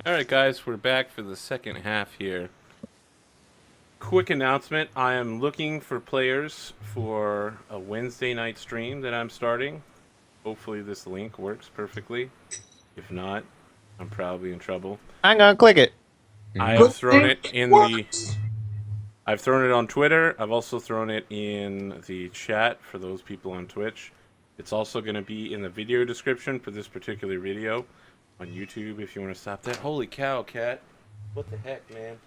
Alright guys, we're back for the second half here. Quick announcement, I am looking for players for a Wednesday night stream that I'm starting. Hopefully this link works perfectly. If not, I'm probably in trouble. I'm gonna click it. I Mhm. have Good thrown thing it it in the works. I've thrown it on Twitter. I've also thrown it in the chat for those people on Twitch. It's also going to be in the video description for this particular video on YouTube if you want to stop that. Holy cow, cat. What the heck, man?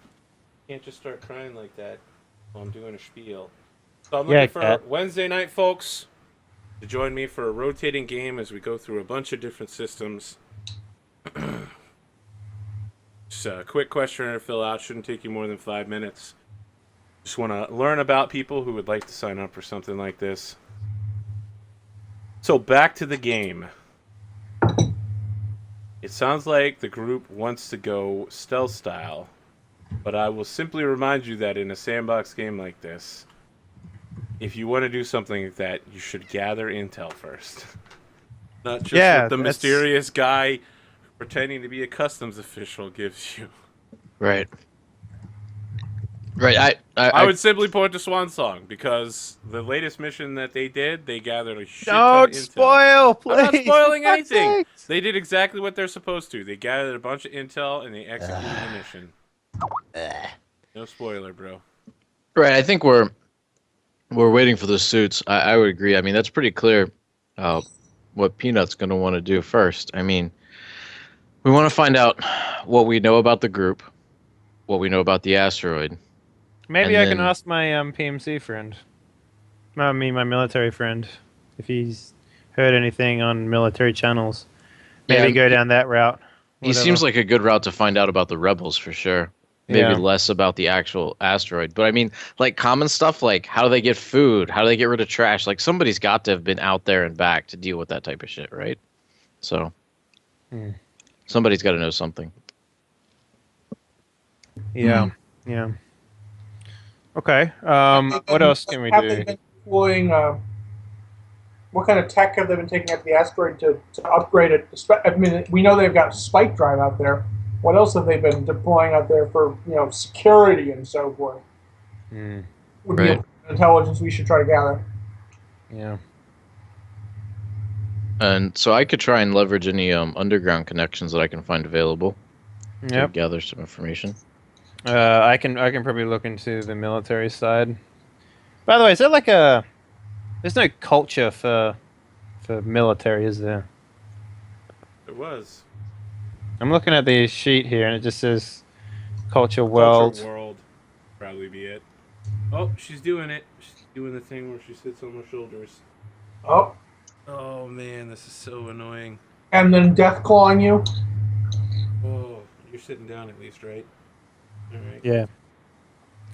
Can't just start crying like that while I'm doing a spiel. So I'm Yeah, looking for cat. Wednesday night folks to join me for a rotating game as we go through a bunch of different systems. Just a quick questionnaire to fill out. Shouldn't take you more than 5 minutes. Just want to learn about people who would like to sign up for something like this. So back to the game. It sounds like the group wants to go stealth style, but I will simply remind you that in a sandbox game like this, if you want to do something like that, you should gather intel first. Not just what Yeah, the that's mysterious guy pretending to be a customs official gives you. Right. Right. I would simply point to Swan Song because the latest mission that they did, they gathered a shit ton of don't intel. spoil, I'm not please. For spoiling fuck's anything. sakes. They did exactly what they're supposed to. They gathered a bunch of intel and they executed the mission. No spoiler, bro. right. I think we're waiting for the suits. I would agree. I mean, that's pretty clear. What Peanut's going to want to do first. I mean, we want to find out what we know about the group, what we know about the asteroid. Maybe And I can then- ask my PMC friend, my military friend, if he's heard anything on military channels. Maybe Yeah, go down that route. He Whatever. seems like a good route to find out about the rebels for sure. Maybe Yeah. less about the actual asteroid. But I mean, like common stuff like how do they get food? How do they get rid of trash? Like somebody's got to have been out there and back to deal with that type of shit, right? So Hmm. somebody's got to know something. Yeah, yeah. Okay. What else can we Have do? they been deploying? What kind of tech have they been taking out the asteroid to upgrade it? I mean, we know they've got a spike drive out there. What else have they been deploying out there for security and so forth? Hmm. Would be Right. intelligence we should try to gather. Yeah. And so I could try and leverage any underground connections that I can find available to Yep. gather some information. I can probably look into the military side. By the way, is there like a? There's no culture for military, is there? It was. I'm looking at the sheet here, and it just says culture world. Culture World. Probably be it. Oh, she's doing it. She's doing the thing where she sits on my shoulders. Oh, Oh man, this is so annoying. and then death clawing you. Oh, you're sitting down at least, right? Alright. Yeah.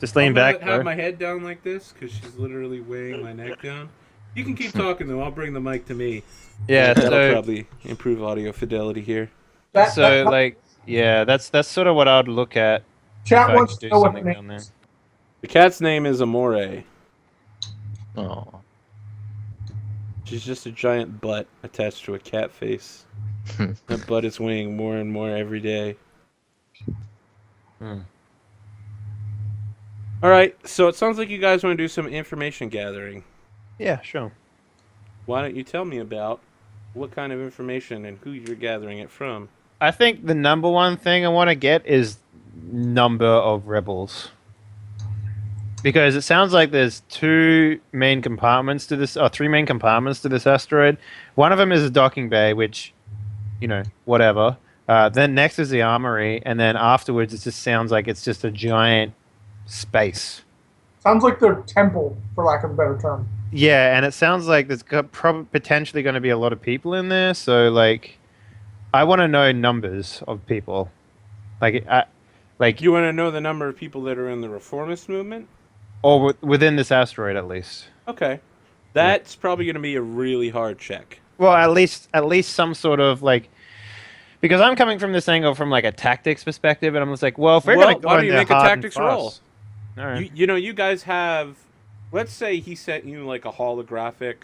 Just lean I'm back, gonna have bro. my head down like this because she's literally weighing my neck down. You can keep talking though. I'll bring the mic to me. Yeah. That'll So probably improve audio fidelity here. like yeah, that's sort of what I'd look at Chat if I wants could to do know what the something name down there. is. The cat's name is Amore. Oh. She's just a giant butt attached to a cat face. That butt is weighing more and more every day. Hmm. All right, so it sounds like you guys want to do some information gathering. Yeah, sure. Why don't you tell me about what kind of information and who you're gathering it from? I think the number one thing I want to get is number of rebels. Because it sounds like there's two main compartments to this, or three main compartments to this asteroid. One of them is a docking bay, which, whatever. Then next is the armory, and then afterwards it just sounds like it's just a giant space. Sounds like their temple, for lack of a better term. Yeah, and it sounds like there's potentially going to be a lot of people in there. So, like, I want to know numbers of people. Like, You want to know the number of people that are in the reformist movement? or within this asteroid at least. Okay. That's probably going to be a really hard check. Well, at least some sort of like, because I'm coming from this angle from like a tactics perspective, and I'm just like, well, if we're Well, gonna go why don't in you there make a hard and tactics roll? fast- All right. You guys have, let's say he sent you like a holographic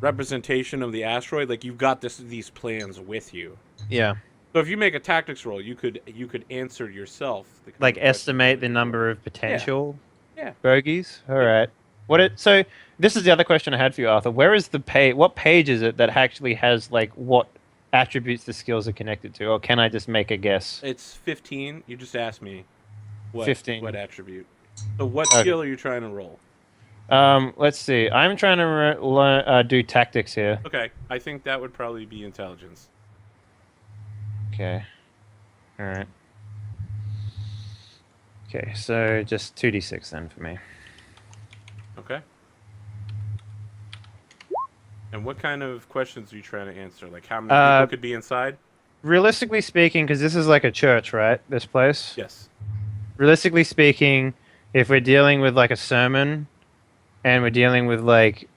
representation of the asteroid. Like you've got these plans with you. Yeah. So if you make a tactics roll, you could answer yourself. The kind Like of question estimate you're the looking number of potential Yeah. bogeys. All Yeah. right. So this is the other question I had for you, Arthur. Where is the page? What page is it that actually has like what attributes the skills are connected to, or can I just make a guess? for. It's 15. You just asked me what 15. attribute. So what Okay. skill are you trying to roll? Let's see. I'm trying to do tactics here. Okay, I think that would probably be intelligence. Okay. All right. Okay, so just 2d6 then for me. Okay. And what kind of questions are you trying to answer? Like how many people could be inside? Realistically speaking, because this is like a church, right? This place. Yes. Realistically speaking, if we're dealing with like a sermon, and we're dealing with like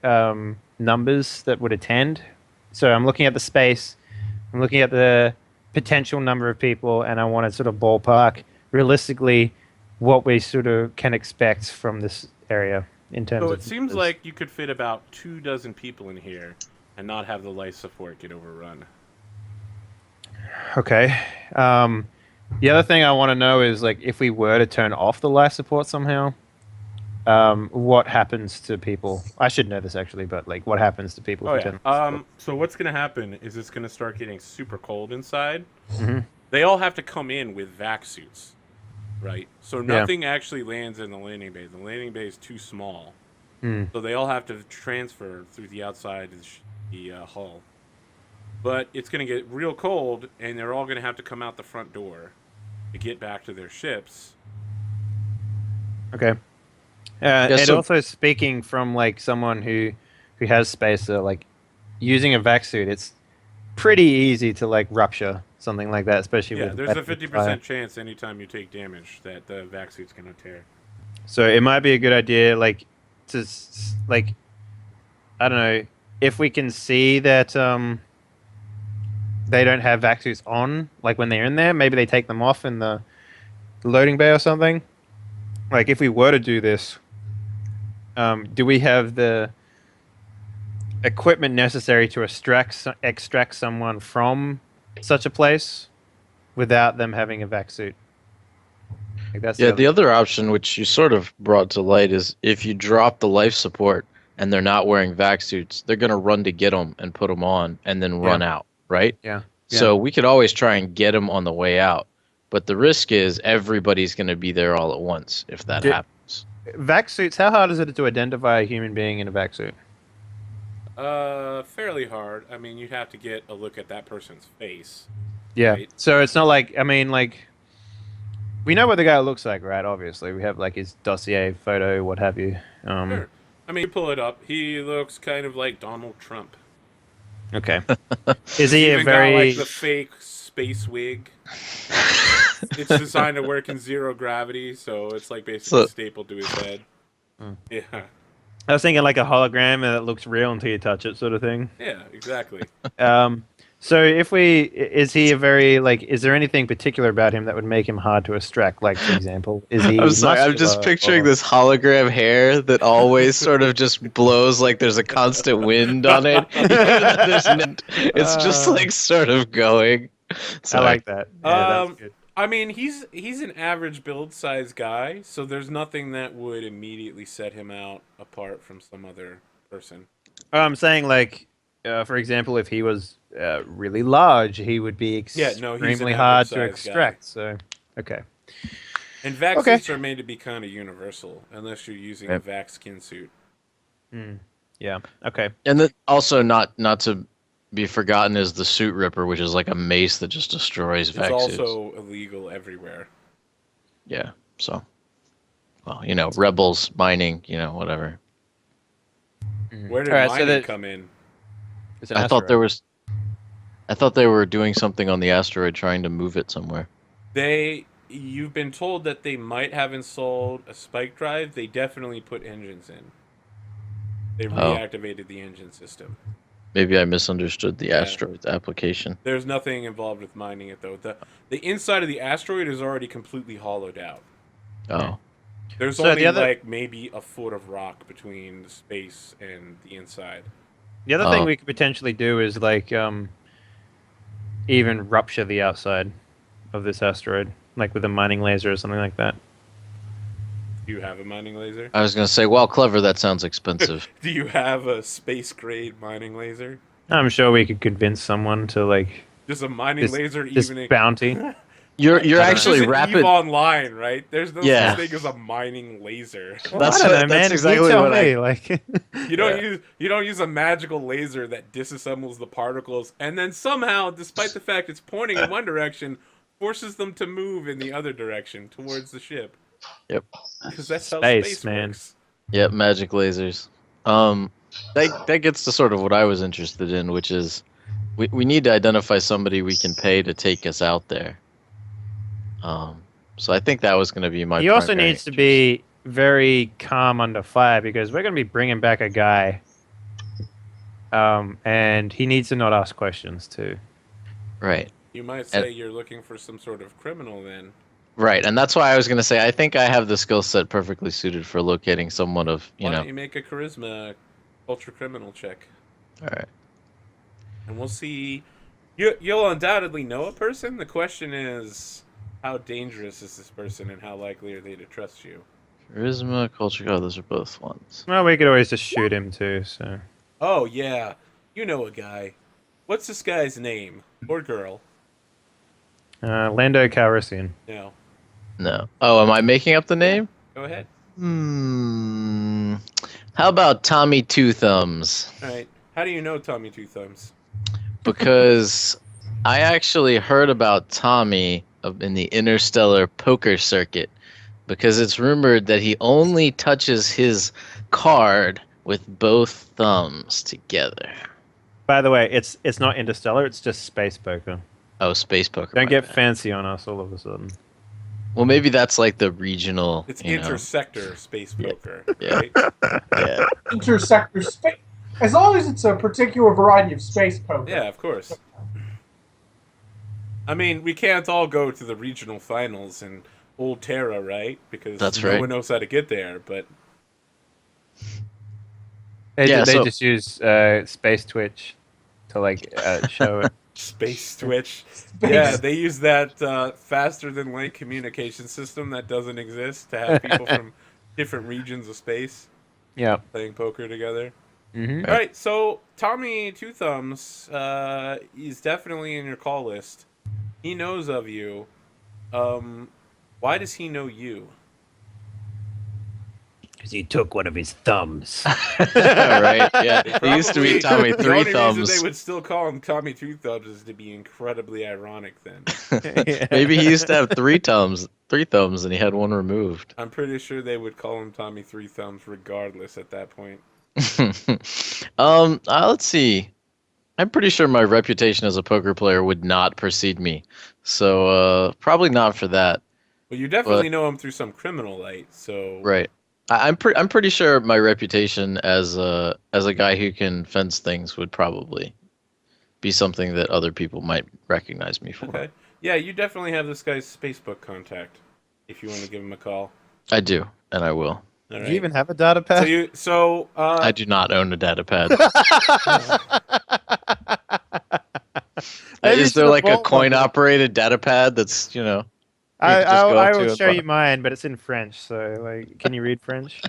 numbers that would attend, so I'm looking at the space, I'm looking at the potential number of people, and I want to sort of ballpark realistically what we sort of can expect from this area in terms So of. it seems numbers. like you could fit about 24 people in here and not have the life support get overrun. Okay. The other thing I want to know is like if we were to turn off the life support somehow, what happens to people? I should know this actually, but like what happens to people? Oh if we yeah. turn off So what's gonna happen is it's gonna start getting super cold inside. Mhm. They all have to come in with vac suits, right? So nothing actually lands in the landing bay. The landing bay is too small, so they all have to transfer through the outside of the hull. But it's gonna get real cold, and they're all gonna have to come out the front door to get back to their ships. Okay. And so- also speaking from like someone who has space, like using a vac suit, it's pretty easy to like rupture something like that, especially Yeah, with there's a weapon 50% fire. chance anytime you take damage that the vac suit's gonna tear. So it might be a good idea, like to like I don't know if we can see that they don't have vac suits on, like when they're in there, maybe they take them off in the loading bay or something. Like if we were to do this, do we have the equipment necessary to extract someone from such a place without them having a vac suit? Like that's Yeah, the other option, which you sort of brought to light, is if you drop the life support and they're not wearing vac suits, they're going to run to get them and put them on and then run out, right? Yeah. So we could always try and get them on the way out. But the risk is everybody's going to be there all at once if that happens. Vac suits. How hard is it to identify a human being in a vac suit? Fairly hard. I mean, you'd have to get a look at that person's face. Yeah. Right. So it's not like we know what the guy looks like, right? Obviously, we have like his dossier, photo, what have you. Sure. I mean, you pull it up. He looks kind of like Donald Trump. Okay. Is he a Even very? got, like the fake space wig. It's designed to work in zero gravity, so it's like basically stapled to his head. Yeah. I was thinking like a hologram and it looks real until you touch it, sort of thing. Yeah, exactly. So is he a very like? Is there anything particular about him that would make him hard to extract? Like, for example, is he? I'm sorry, I'm just muscular picturing or- this hologram hair that always sort of just blows like there's a constant wind on it. It's just like sort of going. I Sorry. like that. Yeah, that's good. I mean, he's an average build size guy, so there's nothing that would immediately set him out apart from some other person. I'm saying like, for example, if he was really large, he would be he's an extremely hard to average-sized guy. extract. So, okay. And vac Okay. suits are made to be kind of universal, unless you're using a Yep. vac skin suit. Yeah. Okay. And then also not to be forgotten is the suit ripper, which is like a mace that just destroys It's vac suits. also illegal everywhere. Yeah. So, well, rebels, mining, whatever. Where did All right, so mining that- come in? It's an I thought asteroid. I thought they were doing something on the asteroid, trying to move it somewhere. You've been told that they might have installed a spike drive. They definitely put engines in. They reactivated the engine system. Maybe I misunderstood the Yeah. asteroid's application. There's nothing involved with mining it, though. The inside of the asteroid is already completely hollowed out. Oh. There's So only the other- like maybe a foot of rock between the space and the inside. The other thing Oh. we could potentially do is like, even rupture the outside of this asteroid, like with a mining laser or something like that. Do you have a mining laser? I was gonna say, well, clever. That sounds expensive. Do you have a space grade mining laser? I'm sure we could convince someone to like Just a mining laser this even bounty. You're I don't actually This is rapid. EVE Online, right? There's no Yeah. such thing as a mining laser. Well, That's I don't know, what- man. that's exactly you tell what me. Like, You don't use a magical laser that disassembles the particles and then somehow, despite the fact it's pointing in one direction, forces them to move in the other direction towards the ship. Yep. Because that's how Space, space man. works. Yep, magic lasers. That gets to sort of what I was interested in, which is we need to identify somebody we can pay to take us out there. So I think that was going to be my. he also primary needs to be very calm under fire because we're going to be bringing back a guy. And he needs to not ask questions too. right, You might say you're looking for some sort of criminal then. right, and that's why I was going to say I think I have the skill set perfectly suited for locating someone of Why don't you make a charisma ultra criminal check? All right. And we'll see. You'll undoubtedly know a person. The question is, how dangerous is this person and how likely are they to trust you? Charisma, culture. Oh, those are both ones. Well, we could always just shoot him too. So Oh, yeah. You know a guy. What's this guy's name? Or girl? Lando Calrissian. No. No. Oh, am I making up the name? Go ahead. How about Tommy Two Thumbs? All right. How do you know Tommy Two Thumbs? Because I actually heard about Tommy in the interstellar poker circuit because it's rumored that he only touches his card with both thumbs together. By the way, it's not interstellar. It's just space poker. Oh, space poker. Don't my get bad. fancy on us all of a sudden. Well, maybe that's like the regional. It's you know. intersector space poker, Yeah. right? Yeah. Intersector space. As long as it's a particular variety of space poker. Yeah, of course. I mean, we can't all go to the regional finals in Old Terra, right? Because That's no right. one knows how to get there. But They, Yeah, they so- just use Space Twitch to like show it. Space Twitch. Space- Yeah, they use that faster than light communication system that doesn't exist to have people from different regions of space Yeah. playing poker together. Mm-hmm. All right, so Tommy Two Thumbs is definitely in your call list. He knows of you. Why does he know you? Because he took one of his thumbs. Right. Yeah. He used to be Tommy The Three only Thumbs. reason they would still call him Tommy Two Thumbs is to be incredibly ironic. Then Maybe he used to have three thumbs, and he had one removed. I'm pretty sure they would call him Tommy Three Thumbs regardless at that point. Let's see. I'm pretty sure my reputation as a poker player would not precede me, so probably not for that. Well, you definitely know him through some criminal light, so Right. I'm pretty sure my reputation as a guy who can fence things would probably be something that other people might recognize me for. Okay. Yeah, you definitely have this guy's Facebook contact. If you want to give him a call. I do, and I will. All Do right. you even have a data pad? I do not own a data pad. Maybe Is it's there the like a vault coin one. operated data pad that's, you know? I just go up to will and show buy- you mine, but it's in French. So, like, can you read French?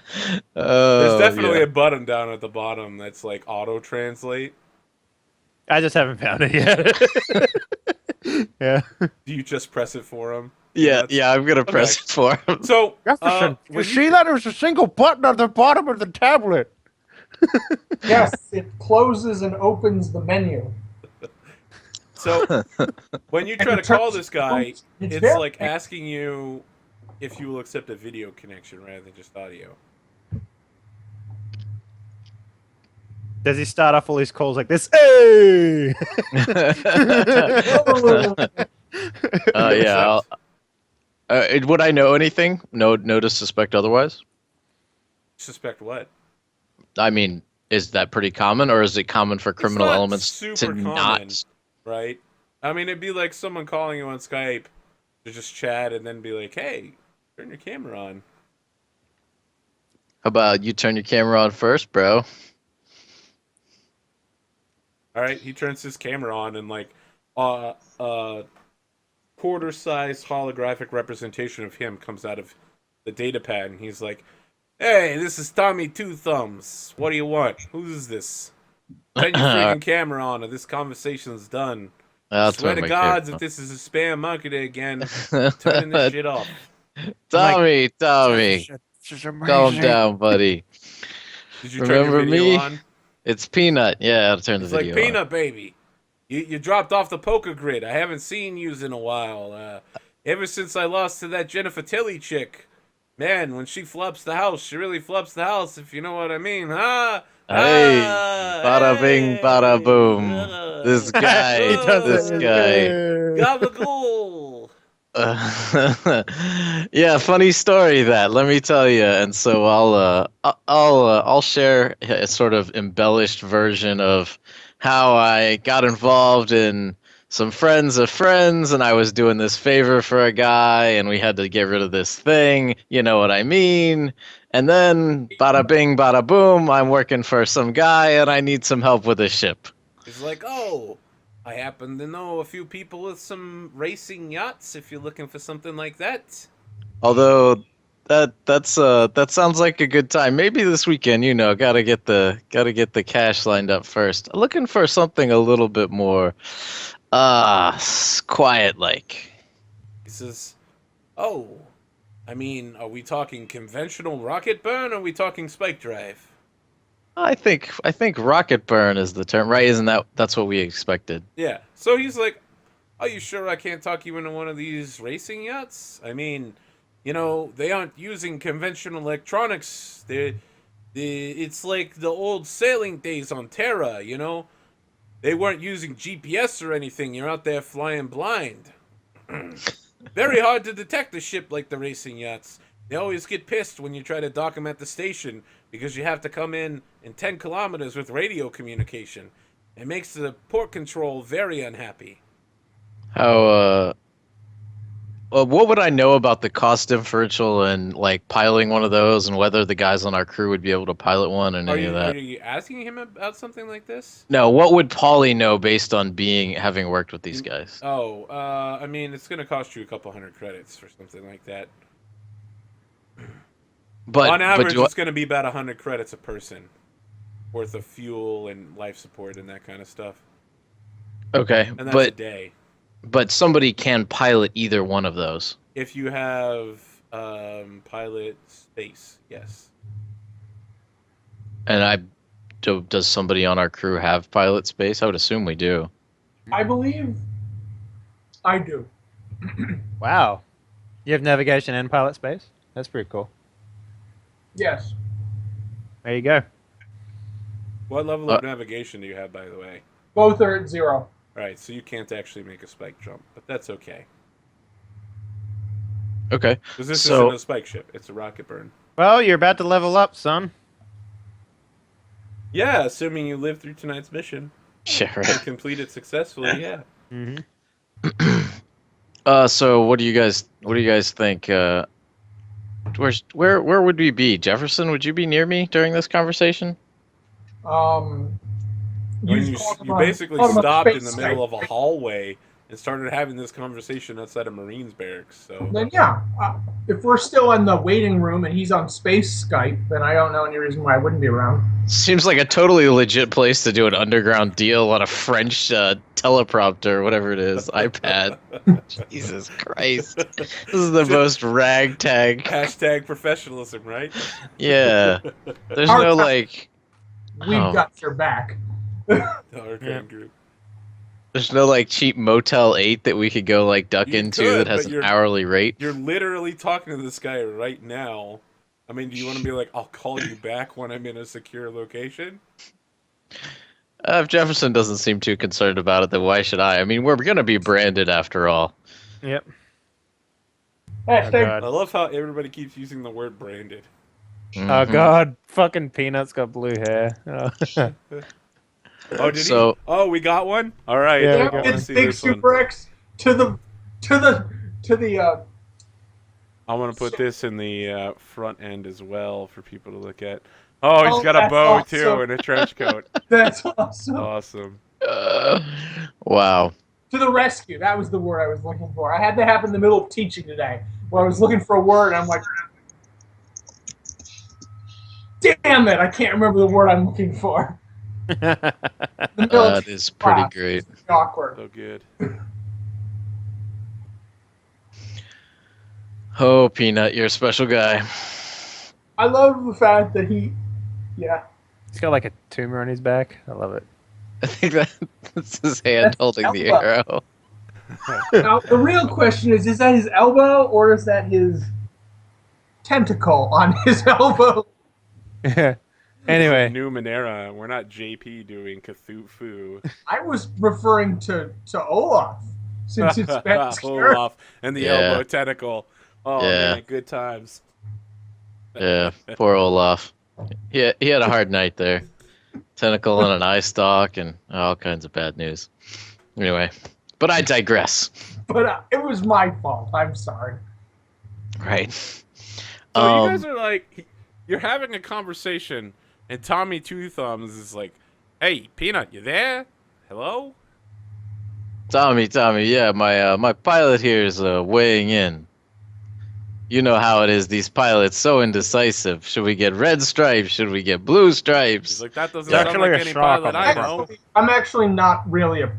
There's definitely yeah. a button down at the bottom that's like auto translate. I just haven't found it yet. Yeah. Do you just press it for him? Yeah, I'm gonna press it for him. So Jefferson, you when see that? There's a single button at the bottom of the tablet. Yes, it closes and opens the menu. So when you try to call this guy, it's very- like asking you if you will accept a video connection rather than just audio. Does he start off all his calls like this? Hey! Yeah. Would I know anything? No to suspect otherwise. Suspect what? I mean, is that pretty common, or is it common for criminal It's not elements super to common, not? right? I mean, it'd be like someone calling you on Skype to just chat and then be like, "Hey, turn your camera on." How about you turn your camera on first, bro? All right, he turns his camera on and like a quarter-sized holographic representation of him comes out of the data pad, and he's like, "Hey, this is Tommy Two Thumbs. What do you want? Who's this? Turn your freaking camera on, or this conversation's done. That's Swear one to of my gods, favorite if this is a spam marketer again, turning this shit off." Tommy, This is calm amazing. down, buddy. Did you turn your Remember video me? on? It's Peanut. Yeah, I'll turn the It's like, video on. "Peanut baby, you dropped off the poker grid. I haven't seen yous in a while. Ever since I lost to that Jennifer Tilly chick. Man, when she flops the house, she really flops the house, if you know what I mean. Hey, bada bing, Hey, bada boom. This guy, He does this it. guy. Gabagool. Yeah, funny story that. Let me tell you. And so I'll share a sort of embellished version of how I got involved in some friends of friends, and I was doing this favor for a guy, and we had to get rid of this thing. You know what I mean? And then, bada bing, bada boom, I'm working for some guy, and I need some help with a ship. He's like, "Oh, I happen to know a few people with some racing yachts if you're looking for something like that." Although that sounds like a good time. Maybe this weekend, gotta get the cash lined up first. Looking for something a little bit more quiet like. He says, "Oh, I mean, are we talking conventional rocket burn or are we talking spike drive?" I think rocket burn is the term, right? Isn't that's what we expected? Yeah. So he's like, "Are you sure I can't talk you into one of these racing yachts? I mean, they aren't using conventional electronics. It's like the old sailing days on Terra, They weren't using GPS or anything. You're out there flying blind. Very hard to detect a ship like the racing yachts. They always get pissed when you try to dock them at the station because you have to come in 10 kilometers with radio communication. It makes the port control very unhappy." How what would I know about the cost differential and like piloting one of those, and whether the guys on our crew would be able to pilot one and any of that? Are you asking him about something like this? No, what would Paulie know based on having worked with these guys? Oh, I mean, it's going to cost you a couple hundred credits for something like that. But on average, it's going to be about 100 credits a person worth of fuel and life support and that kind of stuff. Okay, And that's a day. But somebody can pilot either one of those. If you have pilot space, yes. And does somebody on our crew have pilot space? I would assume we do. I believe I do. Wow. You have navigation and pilot space? That's pretty cool. Yes. There you go. What level of navigation do you have, by the way? Both are at 0. Alright, so you can't actually make a spike jump, but that's okay. Okay. Because this isn't a spike ship, it's a rocket burn. Well, you're about to level up, son. Yeah, assuming you live through tonight's mission Yeah, and right. complete it successfully, yeah. Mm-hmm. So what do you guys think? Where would we be? Jefferson, would you be near me during this conversation? You basically stopped in the middle of a hallway and started having this conversation outside of Marines barracks. So then yeah, if we're still in the waiting room and he's on space Skype, then I don't know any reason why I wouldn't be around. Seems like a totally legit place to do an underground deal on a French teleprompter, whatever it is, iPad. Jesus Christ. This is the most ragtag. hashtag professionalism, right? Yeah. There's no like... We've Oh. got your back. Okay, group. There's no like cheap Motel 8 that we could go like duck You into could, that has but an hourly rate. You're literally talking to this guy right now. I mean, do you want to be like, "I'll call you back when I'm in a secure location"? If Jefferson doesn't seem too concerned about it, then why should I? I mean, we're going to be branded after all. Yep. Hashtag God. I love how everybody keeps using the word branded. Oh Mhm. God, fucking Peanut's got blue hair. Oh. Oh, did So- he? Oh, we got one. All right. Yeah, I we Yep, got want to it's see Big this one. Super X to the I want to put this in the front end as well for people to look at. Oh, he's Oh, got a that's bow awesome. too and a trench coat. That's awesome. Awesome. Wow. To the rescue. That was the word I was looking for. I had that happen in the middle of teaching today, where I was looking for a word, and I'm like, damn it, I can't remember the word I'm looking for. The middle of That is pretty class. great. It's awkward. So good. Oh, Peanut, you're a special guy. I love the fact that yeah. He's got like a tumor on his back. I love it. I think that's his hand holding the elbow. arrow. Now, the real question is that his elbow or is that his tentacle on his elbow? Anyway, Numenera. We're not JP doing Cthulhu. I was referring to Olaf, since it's been Olaf and the Yeah. elbow tentacle. Oh Yeah. man, good times. Yeah, poor Olaf. He had a hard night there. Tentacle and an eye stalk and all kinds of bad news. Anyway, but I digress. But it was my fault. I'm sorry. Right. So you guys are like, you're having a conversation, and Tommy Two Thumbs is like, "Hey, Peanut, you there? Hello?" Tommy, yeah, my pilot here is weighing in. You know how it is, these pilots so indecisive. Should we get red stripes? Should we get blue He's stripes? like, "That doesn't There's sound actually like a any shark pilot on I the know." front. I'm actually not really a.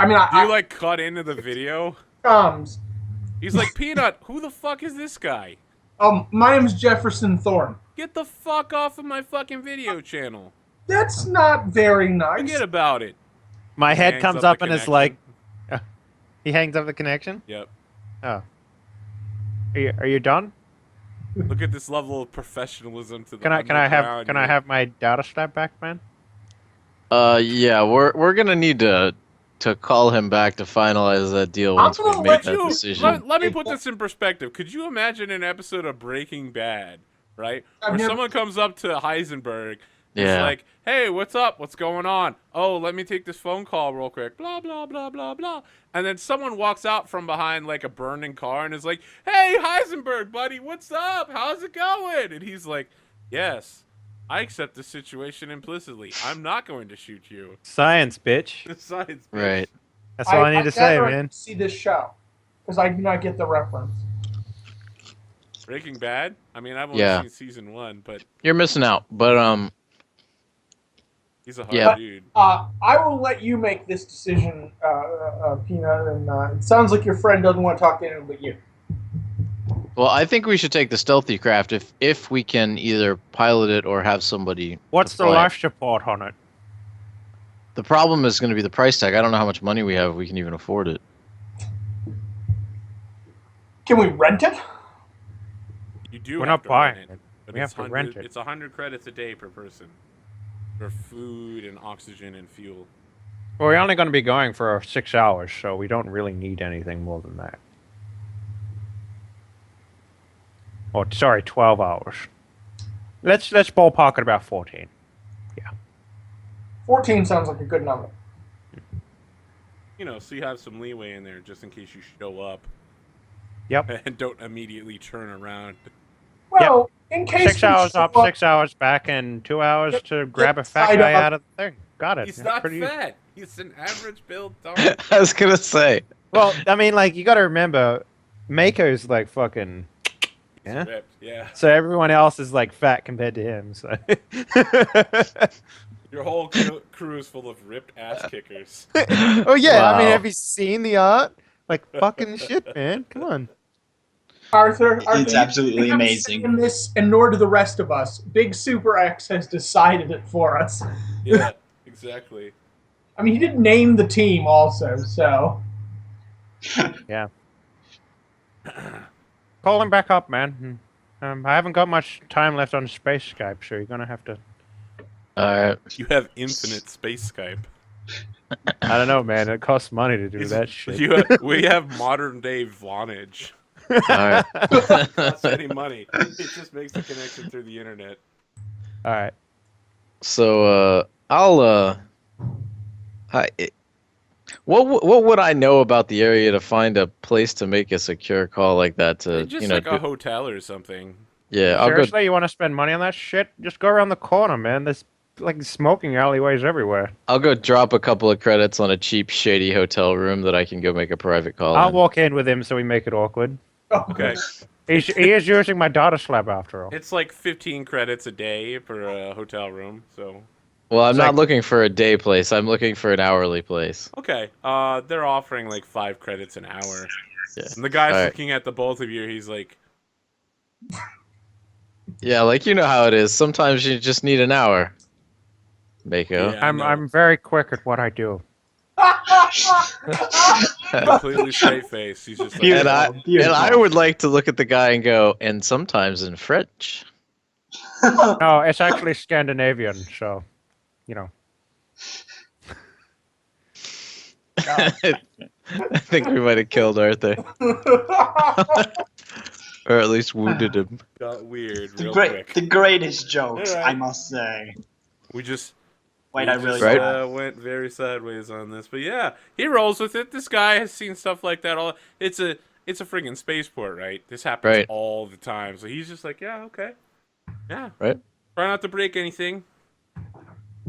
I mean, Do you like cut into the video? thumbs. He's like, "Peanut, who the fuck is this guy? My name is Jefferson Thorne. Get the fuck off of my fucking video channel. That's not very nice. Forget about it." my head Hangs comes the up and is like, connection. he hangs up the connection. "Yep. Oh, are you done? Look at this level of professionalism to the Can I underground here." have my data stat back, man? Yeah, we're gonna need to call him back to finalize that deal once we gonna make let that you- decision. Let me put this in perspective. Could you imagine an episode of Breaking Bad, right? I've Where never- someone comes up to Heisenberg, and Yeah. it's like, "Hey, what's up? What's going on? Oh, let me take this phone call real quick. Blah blah blah blah blah." And then someone walks out from behind like a burning car and is like, "Hey, Heisenberg, buddy, what's up? How's it going?" And he's like, "Yes, I accept the situation implicitly. I'm not going to shoot you." Science, bitch. Science, bitch. Right. That's all I need to say, never man. See this show because I do not get the reference. Breaking Bad. I mean, I've only Yeah. seen season 1, but You're missing out. But he's a hard Yeah. dude. I will let you make this decision, Peanut. And it sounds like your friend doesn't want to talk to anyone but you. well, I think we should take the stealthy craft if we can either pilot it or have somebody. What's the fly it. life support on it? The problem is going to be the price tag. I don't know how much money we have. If we can even afford it. Can we rent it? You do. We're have not to buying rent it. But We it's have to rent 100 it. It's 100 credits a day per person for food and oxygen and fuel. Well, we're only going to be going for 6 hours, so we don't really need anything more than that. Oh, sorry, 12 hours. Let's ballpark at about 14. 14 sounds like a good number. You know, so you have some leeway in there just in case you show up Yep. and don't immediately turn around. Well, in case 6 hours we show up, 6 hours back, and 2 hours to grab a fat side guy up. out of the thing. Got it. He's Yeah, not pretty easy. fat. He's an average build dog. I was gonna say. Well, I mean, like, you got to remember, Mako's like fucking. He's Yeah. ripped. Yeah. So everyone else is like fat compared to him. So. Your whole crew is full of ripped ass kickers. Oh yeah, I mean, Wow. have you seen the art? Like fucking shit, man. Come on. Arthur, It's you absolutely haven't amazing. seen this, and nor do the rest of us. Big Super X has decided it for us. Yeah, exactly. I mean, he did name the team also, so. Call him back up, man. I haven't got much time left on Space Skype, so you're gonna have to. All right. You have infinite space Skype. I don't know, man. It costs money to do that shit. We have modern day Vonage. All right. Costs any money. It just makes the connection through the internet. All right. So what would I know about the area to find a place to make a secure call like that? To Just you know, like a hotel or something. yeah, I'll go. Seriously, you want to spend money on that shit? Just go around the corner, man. There's like smoking alleyways everywhere. I'll go drop a couple of credits on a cheap, shady hotel room that I can go make a private call I'll in. walk in with him so we make it awkward. Okay. He is using my data slab after all. It's like 15 credits a day for a hotel room, so... Well, I'm It's not like- looking for a day place. I'm looking for an hourly place. Okay, they're offering like 5 credits an hour. Yeah. And the guy's All right. looking at the both of you, he's like, Yeah, like you know how it is. Sometimes you just need an hour. Mako. Yeah. I know. I'm very quick at what I do. completely straight face. He's just like, And I Beautiful. would like to look at the guy and go, and sometimes in French. No, it's actually Scandinavian, so you know. I think we might have killed Arthur, or at least wounded him. got weird The real great, quick. the greatest jokes, Alright. I must say. We just Wait, we I really just, don't. went very sideways on this, but yeah, he rolls with it. This guy has seen stuff like that all. It's a friggin' spaceport, right? This happens Right. all the time. So he's just like, yeah, okay, yeah, Right. Try not to break anything.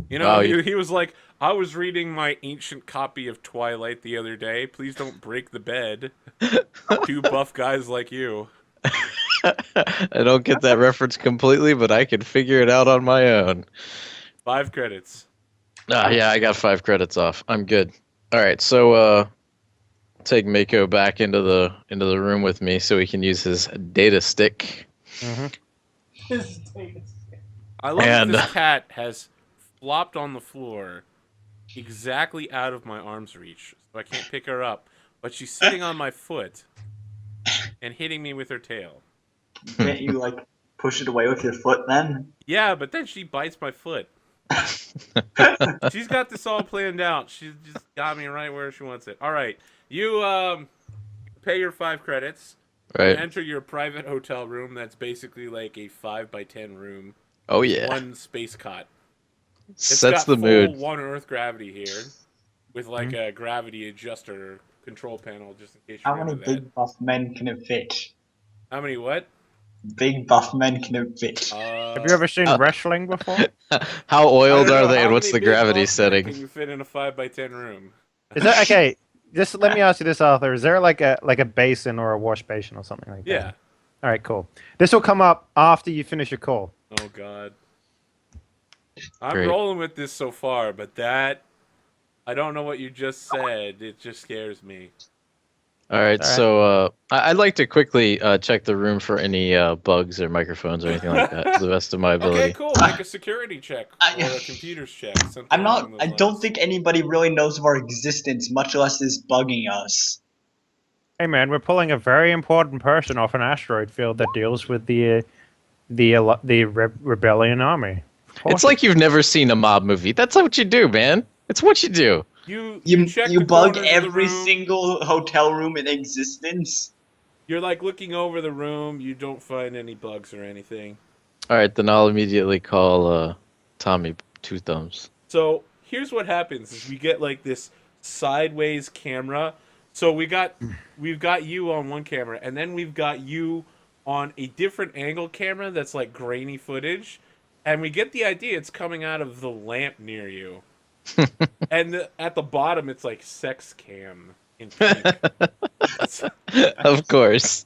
You know, Wow, he was like, I was reading my ancient copy of Twilight the other day. Please don't break the bed. 2 buff guys like you. I don't get that reference completely, but I can figure it out on my own. 5 credits. Yeah, I got 5 credits off. I'm good. All right, so take Mako back into the room with me so he can use his data stick. I love And- that this cat has flopped on the floor exactly out of my arm's reach, so I can't pick her up. But she's sitting on my foot and hitting me with her tail. Can't you, like, push it away with your foot then? Yeah, but then she bites my foot. She's got this all planned out. She's just got me right where she wants it. All right, you pay your 5 credits. Right. Enter your private hotel room. That's basically like a 5x10 room. Oh yeah. 1 space cot. It's Sets got the mood. full 1 Earth gravity here, with like a gravity adjuster control panel, just in case How you're many into that. big buff men can it fit? How many what? Big buff men can it fit? Have you ever seen wrestling before? How oiled are they, How and what's many the big gravity buff men setting? Can you fit in a 5x10 room? Is that okay? Just let me ask you this, Arthur. Is there like a basin or a wash basin or something like that? Yeah. All right, cool. This will come up after you finish your call. Oh god. I'm Great. rolling with this so far, but that I don't know what you just said. It just scares me. All right, All right. so I'd like to quickly check the room for any bugs or microphones or anything like that to the best of my ability. Okay, cool. Make a security check or a computer's check. Something I'm not. along those I don't lines. think anybody really knows of our existence, much less is bugging us. Hey man, we're pulling a very important person off an asteroid field that deals with the rebellion army. Of course It's like you've never seen a mob movie. That's what you do, man. It's what you do. You check You the bug corners of the every room. single hotel room in existence. You're like looking over the room. You don't find any bugs or anything. All right, then I'll immediately call Tommy Two Thumbs. So here's what happens: is we get like this sideways camera. So we've got you on one camera, and then we've got you on a different angle camera that's like grainy footage, and we get the idea it's coming out of the lamp near you. And at the bottom, it's like sex cam in pink. Of course.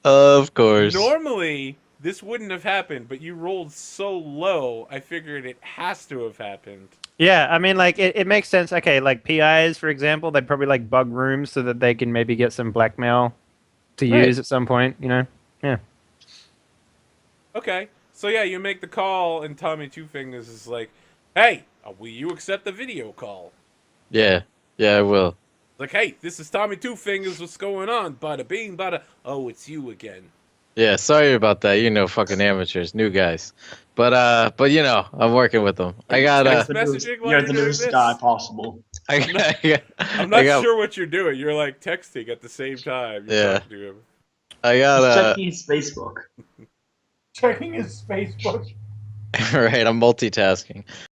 Of course. Normally, this wouldn't have happened, but you rolled so low, I figured it has to have happened. Yeah, I mean, like, it makes sense. Okay, like, PIs, for example, they'd probably, like, bug rooms so that they can maybe get some blackmail to Right. use at some point, you know? Yeah. Okay, so yeah, you make the call, and Tommy Two Fingers is like, "Hey, will you accept the video call?" Yeah, I will. Like, "Hey, this is Tommy Two Fingers. What's going on? Bada bing, bada. Oh, it's you again." Yeah, sorry about that. You know, fucking amateurs, new guys. But you know, I'm working with them. I got Text The messaging newest- while You're you're the doing newest this? guy possible. I'm not sure what you're doing. You're like texting at the same time. You're Yeah. talking to him. I He's got checking his Facebook. Checking his Facebook. right. I'm multitasking.